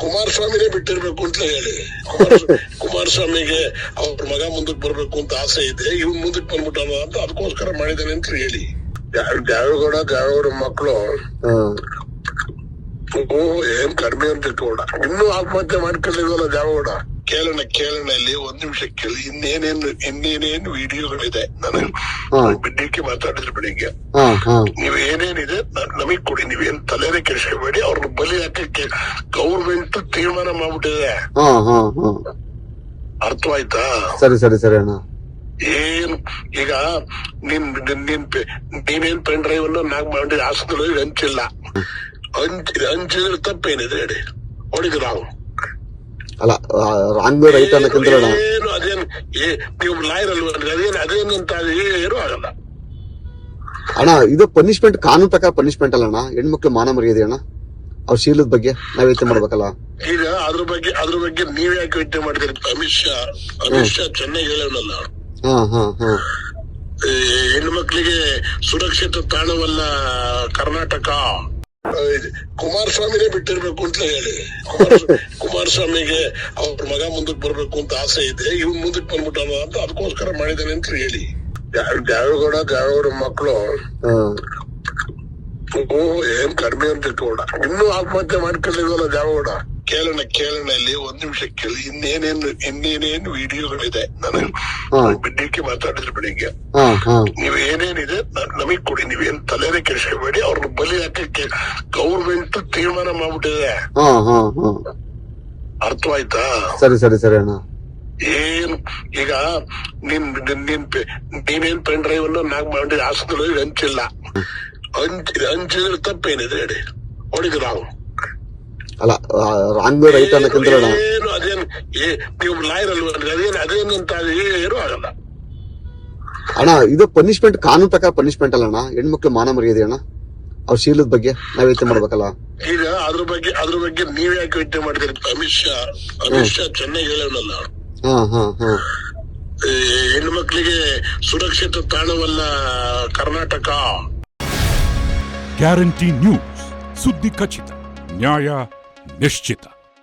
ಕುಮಾರಸ್ವಾಮಿನೇ ಬಿಟ್ಟಿರ್ಬೇಕು ಅಂತ ಹೇಳಿ ಕುಮಾರಸ್ವಾಮಿಗೆ ಅವ್ರ ಮಗ ಮುಂದಕ್ಕೆ ಬರ್ಬೇಕು ಅಂತ ಆಸೆ ಇದೆ, ಇವ್ನ್ ಮುಂದಕ್ಕೆ ಬಂದ್ಬಿಟ್ಟಾನ ಅಂತ ಅದಕ್ಕೋಸ್ಕರ ಮಾಡಿದಾನೆ ಅಂತ ಹೇಳಿ. ದ್ಯಾವೇಗೌಡ ಮಕ್ಕಳು ಏನ್ ಕಡಿಮೆ ಅಂತ ಇಟ್ಕೊಂಡ, ಇನ್ನೂ ಆತ್ಮಹತ್ಯೆ ಮಾಡ್ಕೊಂಡಿಲ್ವಲ್ಲ ದ್ಯಾವೇಗೌಡ. ಕೇಳೋಣ ಇಲ್ಲಿ ಒಂದ್ ನಿಮಿಷ ಕೇಳಿ. ಇನ್ನೇನೇನು ವಿಡಿಯೋಗಳಿದೆ, ನನಗೆ ಬಿಡ್ಡಿಕ್ಕೆ ಮಾತಾಡಿದ್ರೆ ಬೆಳಿಗ್ಗೆ. ನೀವ್ ಏನೇನಿದೆ ನಮಗ್ ಕೊಡಿ, ನೀವೇನ್ ತಲೆನೇ ಕೆಡಿಸ್ಕೋಬೇಡಿ. ಅವ್ರನ್ನ ಬಲಿ ಹಾಕಕ್ಕೆ ಗೌರ್ಮೆಂಟ್ ತೀರ್ಮಾನ ಮಾಡ್ಬಿಟ್ಟಿದೆ, ಅರ್ಥವಾಯ್ತಾ? ಸರಿ ಅಣ್ಣ. ಏನ್ ಈಗ ನೀನೇನ್ ಪೆನ್ ಡ್ರೈವ್ ಅನ್ನು ನಾಕ್ ಮಾಡಿ ಹಾಸನದಲ್ಲಿ ಹಂಚಿಲ್ಲ, ಹಂಚಿದ್ರೆ ತಪ್ಪೇನಿದೆ ಹೇಳಿ? ಹೊಡಿದ್ರು ನಾವು ಅಲ್ಲ, ರಾಂಗ್ ರೈಟ್ ಅನ್ನಕ್ಕಿಂತ ಏನು ಅದೇನ್ ನೀವು ಲಾಯರ್ ಅಲ್ವ, ಅದೇನಂತ ಏನು ಆಗಲ್ಲ ಅಣ್ಣ. ಇದು ಪನಿಷ್ಮೆಂಟ್, ಕಾನೂನು ಪ್ರಕಾರ ಪನಿಷ್ಮೆಂಟ್ ಅಲ್ಲ ಅಣ್ಣ. ಹೆಣ್ಮಕ್ಳು ಮಾನ ಮರ್ಯಾದೆ ಅಣ್ಣ, ಅವ್ರ ಶೀಲದ ಬಗ್ಗೆ ನಾವ್ ಯೋಚನೆ ಮಾಡ್ಬೇಕಲ್ಲ. ಈಗ ಅದ್ರ ಬಗ್ಗೆ ನೀವ್ ಯಾಕೆ ಯೋಚನೆ ಮಾಡಿದ್ರಿ? ಅಮಿತ್ ಶಾ ಚೆನ್ನಾಗಿ ಹೇಳೋಣಲ್ಲ, ಹೆಣ್ಮಕ್ಳಿಗೆ ಸುರಕ್ಷಿತ ತಾಣವಲ್ಲ ಕರ್ನಾಟಕ. ಕುಮಾರಸ್ವಾಮಿನೇ ಬಿಟ್ಟಿರ್ಬೇಕು ಅಂತ ಹೇಳಿ. ಕುಮಾರಸ್ವಾಮಿಗೆ ಅವ್ರ ಮಗ ಮುಂದಕ್ಕೆ ಬರ್ಬೇಕು ಅಂತ ಆಸೆ ಇದೆ, ಇವ್ನ್ ಮುಂದಕ್ಕೆ ಬಂದ್ಬಿಟ್ಟಾನ ಅಂತ ಅದಕ್ಕೋಸ್ಕರ ಮಾಡಿದಾನೆ ಅಂತ ಹೇಳಿ. ದ್ಯಾವೇಗೌಡ ಮಕ್ಕಳು ಏನ್ ಕಡಿಮೆ ಅಂತ ಇಟ್ಕೊಂಡ, ಇನ್ನೂ ಆತ್ಮಹತ್ಯೆ ಮಾಡ್ಕೊಂಡಿಲ್ವಲ್ಲ ದ್ಯಾವೇಗೌಡ. ಕೇಳೋಣ ಇಲ್ಲಿ ಒಂದ್ ನಿಮಿಷ ಕೇಳಿ. ಇನ್ನೇನೇನು ವಿಡಿಯೋಗಳಿದೆ, ನನಗೆ ಬಿಡ್ಡಿಕ್ಕೆ ಮಾತಾಡಿದ್ರೆ ಬೆಳಿಗ್ಗೆ. ನೀವ್ ಏನೇನಿದೆ ನಮಗ್ ಕೊಡಿ, ನೀವೇನ್ ತಲೆನೇ ಕೆಡಿಸ್ಕೋಬೇಡಿ. ಅವ್ರನ್ನ ಬಲಿ ಹಾಕಕ್ಕೆ ಗೌರ್ಮೆಂಟ್ ತೀರ್ಮಾನ ಮಾಡ್ಬಿಟ್ಟಿದೆ, ಅರ್ಥವಾಯ್ತಾ? ಸರಿ ಅಣ್ಣ. ಏನ್ ಈಗ ನೀವೇನ್ ಪೆನ್ ಡ್ರೈವ್ ಅನ್ನು ನಾಕ್ ಮಾಡಿ ಹಾಸನದಲ್ಲಿ ಹಂಚಿಲ್ಲ, ಹಂಚಿದ್ರೆ ತಪ್ಪೇನಿದೆ ಹೇಳಿ? ಹೊಡಿದ್ರು ನಾವು ಅಲ್ಲ, ರಾಂಗ್ ರೈಟ್ ಅನ್ನಕ್ಕಿಂತ ಏನು ಅದೇನ್ ನೀವು ಲಾಯರ್ ಅಲ್ವ, ಅದೇನಂತ ಏನು ಆಗಲ್ಲ ಅಣ್ಣ. ಇದು ಪನಿಷ್ಮೆಂಟ್, ಕಾನೂನು ಪ್ರಕಾರ ಪನಿಷ್ಮೆಂಟ್ ಅಲ್ಲ ಅಣ್ಣ. ಹೆಣ್ಮಕ್ಳು ಮಾನ ಮರ್ಯಾದೆ ಅಣ್ಣ, ಅವ್ರ ಶೀಲದ ಬಗ್ಗೆ ನಾವ್ ಯೋಚನೆ ಮಾಡ್ಬೇಕಲ್ಲ. ಈಗ ಅದ್ರ ಬಗ್ಗೆ ನೀವ್ ಯಾಕೆ ಯೋಚನೆ ಮಾಡಿದ್ರಿ? ಅಮಿತ್ ಶಾ ಚೆನ್ನಾಗಿ ಹೇಳೋಣಲ್ಲ, ಹೆಣ್ಮಕ್ಳಿಗೆ ಸುರಕ್ಷಿತ ತಾಣವಲ್ಲ ಕರ್ನಾಟಕ. ಗ್ಯಾರಂಟಿ ನ್ಯೂಸ್, ಸುದ್ದಿ ಖಚಿತ, ನ್ಯಾಯ ನಿಶ್ಚಿತ.